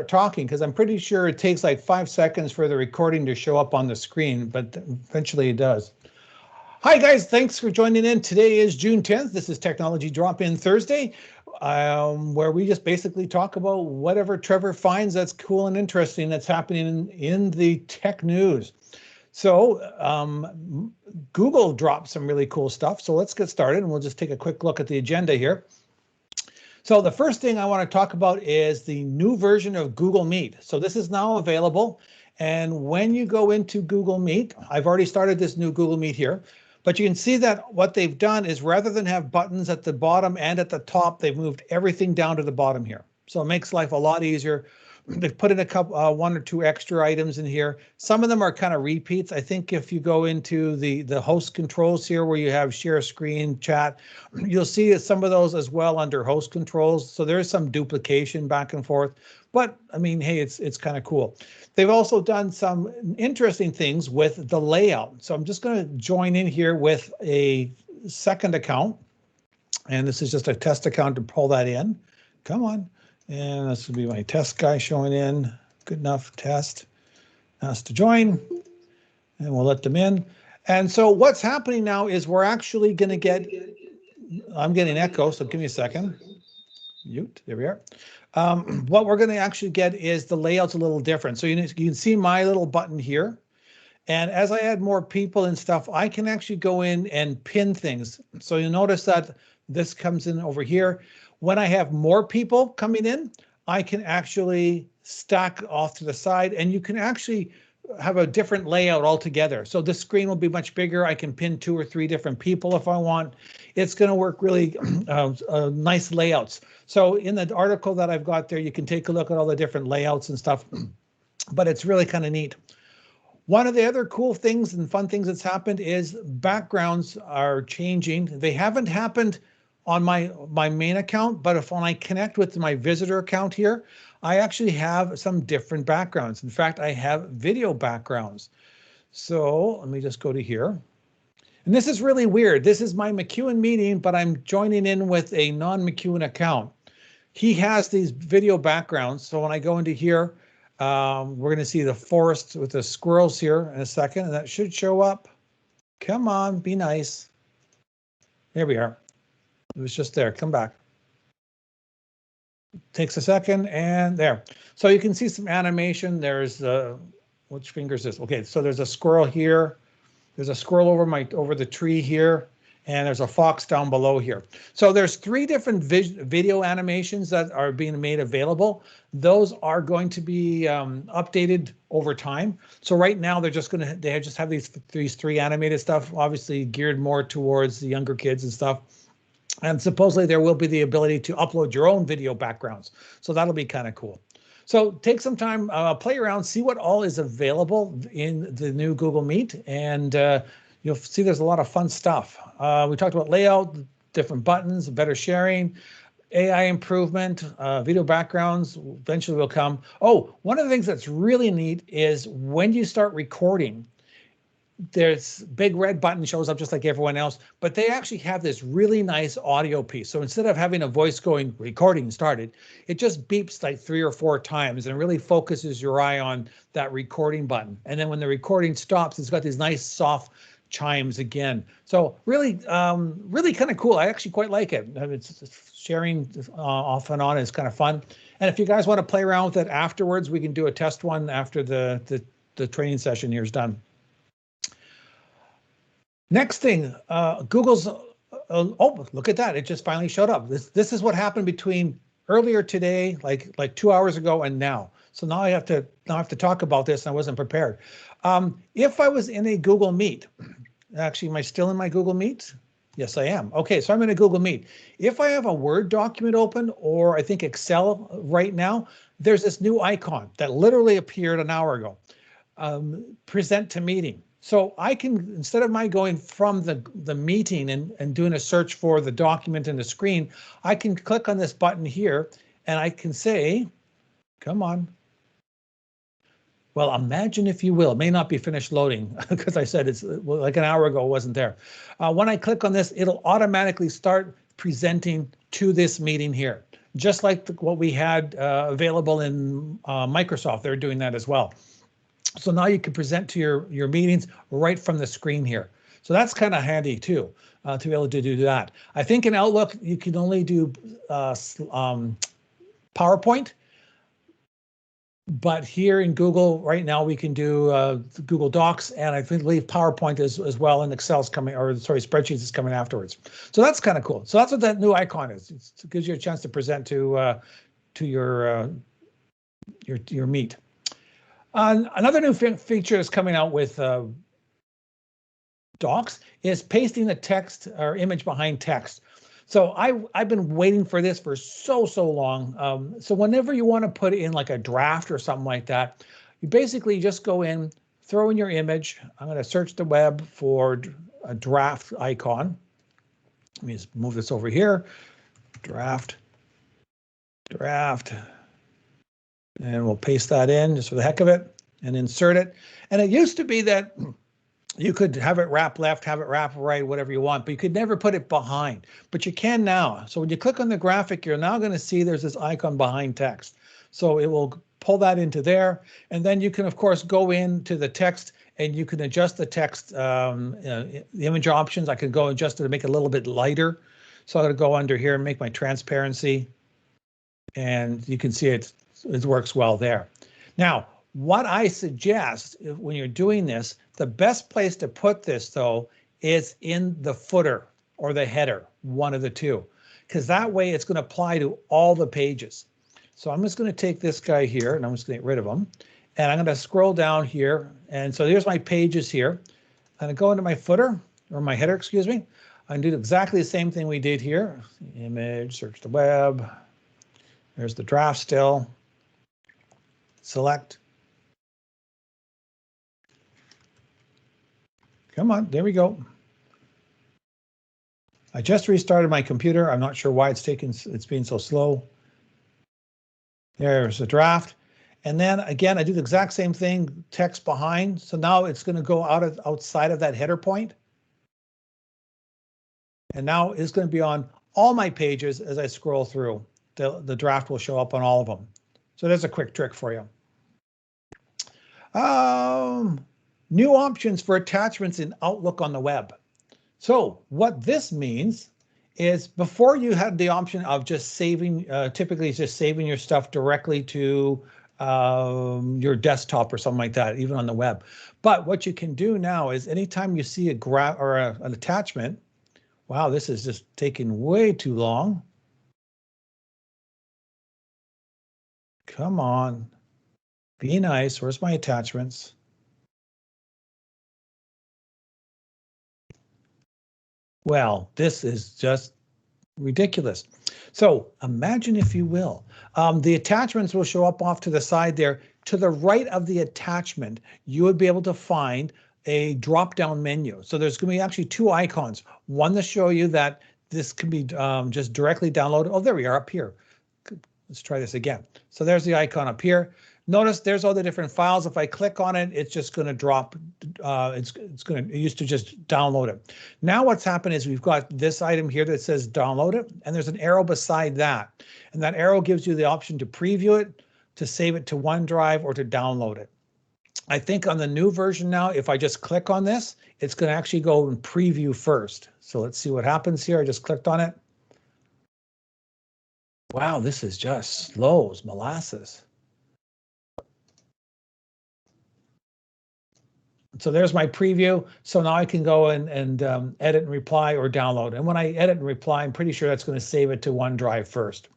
talking because I'm pretty sure it takes like 5 seconds for the recording to show up on the screen, but eventually it does. Hi guys, thanks for joining in. Today is June 10th. This is Technology Drop-In Thursday, where we just basically talk about whatever Trevor finds that's cool and interesting that's happening in the tech news. So Google dropped some really cool stuff. So let's get started and we'll just take a quick look at the agenda here. So the first thing I want to talk about is the new version of Google Meet. So this is now available. And when you go into Google Meet, I've already started this new Google Meet here, but you can see that what they've done is rather than have buttons at the bottom and at the top, they've moved everything down to the bottom here. So it makes life a lot easier. They've put in a couple, 1 or 2 extra items in here. Some of them are kind of repeats. I think if you go into the host controls here where you have share screen, chat, you'll see some of those as well under host controls. So there's some duplication back and forth. But I mean, hey, it's kind of cool. They've also done some interesting things with the layout. So I'm just going to join in here with a second account. And this is just a test account to pull that in. Come on. And this will be my test guy showing in. Good enough, test. Ask to join, and we'll let them in. And so what's happening now is we're actually going to get, I'm getting echo, so give me a second. Mute, there we are. What we're going to actually get is the layout's a little different. So you can see my little button here. And as I add more people and stuff, I can actually go in and pin things. So you'll notice that this comes in over here. When I have more people coming in, I can actually stack off to the side and you can actually have a different layout altogether. So this screen will be much bigger. I can pin 2 or 3 different people if I want. It's going to work really nice layouts. So in the article that I've got there, you can take a look at all the different layouts and stuff, but it's really kind of neat. One of the other cool things and fun things that's happened is backgrounds are changing. They haven't happened on my main account, but when I connect with my visitor account here, I actually have some different backgrounds. In fact, I have video backgrounds. So let me just go to here. And this is really weird. This is my McEwen meeting, but I'm joining in with a non-McEwen account. He has these video backgrounds. So when I go into here, we're going to see the forest with the squirrels here in a second, and that should show up. Come on, be nice. There we are. It was just there. Come back. Takes a second and there. So you can see some animation. There's which finger is this? Okay, so there's a squirrel here. There's a squirrel over the tree here, and there's a fox down below here. So there's 3 different video animations that are being made available. Those are going to be updated over time. So right now they just have these 3 animated stuff, obviously geared more towards the younger kids and stuff. And supposedly there will be the ability to upload your own video backgrounds. So that'll be kind of cool. So take some time, play around, see what all is available in the new Google Meet. And you'll see there's a lot of fun stuff. We talked about layout, different buttons, better sharing, AI improvement, video backgrounds eventually will come. Oh, one of the things that's really neat is when you start recording, there's big red button shows up just like everyone else, but they actually have this really nice audio piece. So instead of having a voice going recording started, it just beeps like 3 or 4 times and really focuses your eye on that recording button. And then when the recording stops, it's got these nice soft chimes again. So really, really kind of cool. I actually quite like it. It's sharing off and on is kind of fun. And if you guys want to play around with it afterwards, we can do a test one after the training session here is done. Next thing, Google's, oh, look at that. It just finally showed up. This is what happened between earlier today, like 2 hours ago and now. So now I have to talk about this and I wasn't prepared. If I was in a Google Meet, actually, am I still in my Google Meet? Yes, I am. Okay, so I'm in a Google Meet. If I have a Word document open or I think Excel right now, there's this new icon that literally appeared an hour ago, present to meeting. So I can, instead of my going from the meeting and doing a search for the document in the screen, I can click on this button here and I can say, come on. Well, imagine if you will, it may not be finished loading because I said it's like an hour ago, it wasn't there. When I click on this, it'll automatically start presenting to this meeting here. just like what we had available in Microsoft. They're doing that as well. So now you can present to your meetings right from the screen here. So that's kind of handy too, to be able to do that. I think in Outlook, you can only do PowerPoint. But here in Google right now, we can do Google Docs, and I believe PowerPoint as well, and Excel's coming, or sorry, spreadsheets is coming afterwards. So that's kind of cool. So that's what that new icon is. It gives you a chance to present to your meet. Another new feature that's coming out with Docs is pasting the text or image behind text. So I've been waiting for this for so long. So whenever you want to put in like a draft or something like that, you basically just go in, throw in your image. I'm going to search the web for a draft icon. Let me just move this over here. Draft. And we'll paste that in just for the heck of it and insert it. And it used to be that you could have it wrap left, have it wrap right, whatever you want, but you could never put it behind. But you can now. So when you click on the graphic, you're now going to see there's this icon behind text. So it will pull that into there. And then you can, of course, go into the text and you can adjust the text, the image options. I can go adjust it to make it a little bit lighter. So I'm going to go under here and make my transparency. And you can see it works well there. Now, what I suggest when you're doing this, the best place to put this, though, is in the footer or the header, one of the two, because that way it's going to apply to all the pages. So I'm just going to take this guy here, and I'm just going to get rid of him. And I'm going to scroll down here. And so here's my pages here. I'm going to go into my footer, or my header, excuse me. I'm going to do exactly the same thing we did here. Image, search the web. There's the draft still. Select. Come on, there we go. I just restarted my computer. I'm not sure why it's being so slow. There's the draft. And then again, I do the exact same thing, text behind. So now it's going to go outside of that header point. And now it's going to be on all my pages as I scroll through. The draft will show up on all of them. So there's a quick trick for you. New options for attachments in Outlook on the web. So what this means is before you had the option of just saving, typically it's just saving your stuff directly to your desktop or something like that, even on the web. But what you can do now is anytime you see an attachment, wow, this is just taking way too long. Come on, be nice. Where's my attachments? Well, this is just ridiculous. So imagine, if you will, the attachments will show up off to the side there. To the right of the attachment, you would be able to find a drop-down menu. So there's going to be actually two icons. One to show you that this can be just directly downloaded. Oh, there we are up here. Let's try this again. So there's the icon up here. Notice there's all the different files. If I click on it, it's just going to drop. It used to just download it. Now what's happened is we've got this item here that says download it, and there's an arrow beside that. And that arrow gives you the option to preview it, to save it to OneDrive, or to download it. I think on the new version now, if I just click on this, it's going to actually go and preview first. So let's see what happens here. I just clicked on it. Wow, this is just slow as molasses. So there's my preview. So now I can go and edit and reply or download. And when I edit and reply, I'm pretty sure that's going to save it to OneDrive first.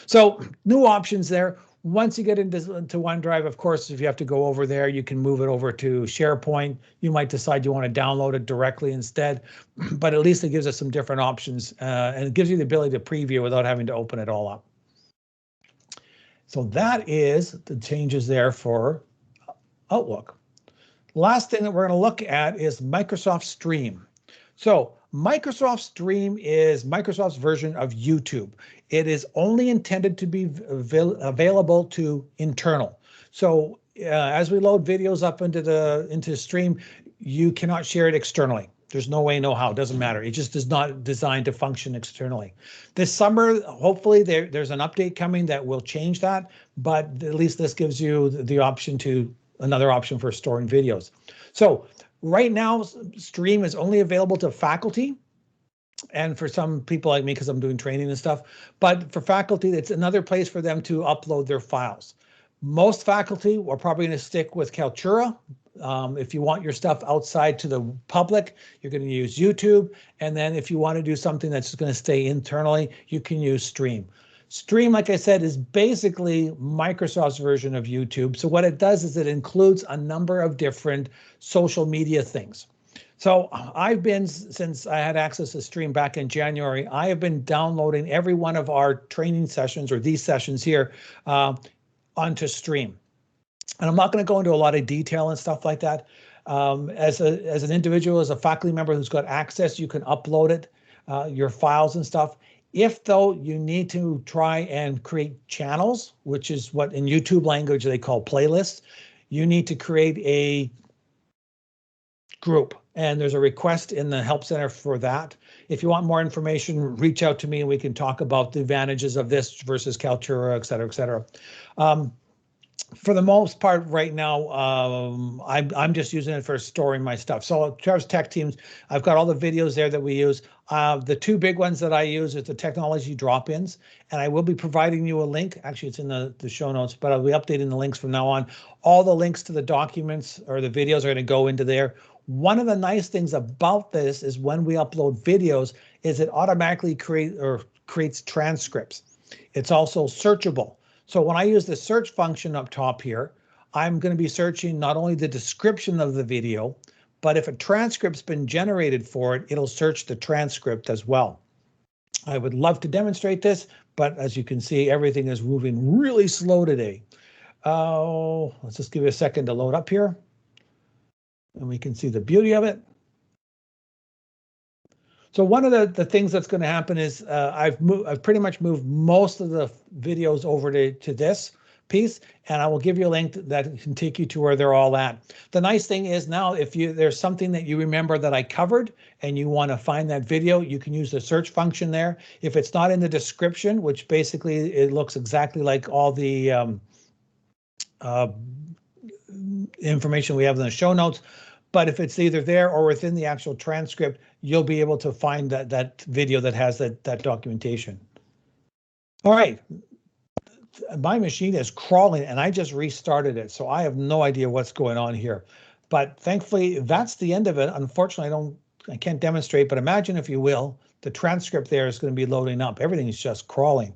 So new options there. Once you get into OneDrive, of course, if you have to go over there, you can move it over to SharePoint. You might decide you want to download it directly instead, but at least it gives us some different options and it gives you the ability to preview without having to open it all up. So that is the changes there for Outlook. Last thing that we're going to look at is Microsoft Stream. So Microsoft Stream is Microsoft's version of YouTube. It is only intended to be available to internal. So as we load videos up into Stream, you cannot share it externally. There's no way, no how. It doesn't matter. It just is not designed to function externally. This summer, hopefully, there's an update coming that will change that. But at least this gives you the option to another option for storing videos. So right now, Stream is only available to faculty. And for some people like me, because I'm doing training and stuff, but for faculty, it's another place for them to upload their files. Most faculty are probably going to stick with Kaltura. If you want your stuff outside to the public, you're going to use YouTube. And then if you want to do something that's going to stay internally, you can use Stream. Stream, like I said, is basically Microsoft's version of YouTube. So what it does is it includes a number of different social media things. So I've been, since I had access to Stream back in January, I have been downloading every one of our training sessions, or these sessions here, onto Stream. And I'm not going to go into a lot of detail and stuff like that. As an individual, as a faculty member who's got access, you can upload it, your files and stuff. If though you need to try and create channels, which is what in YouTube language they call playlists, you need to create a group, and there's a request in the Help Center for that. If you want more information, reach out to me and we can talk about the advantages of this versus Kaltura, et cetera, et cetera. For the most part right now, I'm just using it for storing my stuff. So Trevor's Tech Teams, I've got all the videos there that we use. The two big ones that I use is the technology drop-ins, and I will be providing you a link. Actually, it's in the show notes, but I'll be updating the links from now on. All the links to the documents or the videos are going to go into there. One of the nice things about this is when we upload videos is it automatically creates transcripts. It's also searchable. So when I use the search function up top here, I'm going to be searching not only the description of the video, but if a transcript's been generated for it, it'll search the transcript as well. I would love to demonstrate this, but as you can see, everything is moving really slow today. Let's just give it a second to load up here. And we can see the beauty of it. So one of the things that's going to happen is I've pretty much moved most of the videos over to this piece, and I will give you a link that can take you to where they're all at. The nice thing is now if there's something that you remember that I covered and you want to find that video, you can use the search function there. If it's not in the description, which basically it looks exactly like all the information we have in the show notes. But if it's either there or within the actual transcript, you'll be able to find that video that has that documentation. All right, my machine is crawling and I just restarted it, so I have no idea what's going on here. But thankfully, that's the end of it. Unfortunately, I can't demonstrate, but imagine if you will, the transcript there is going to be loading up. Everything is just crawling.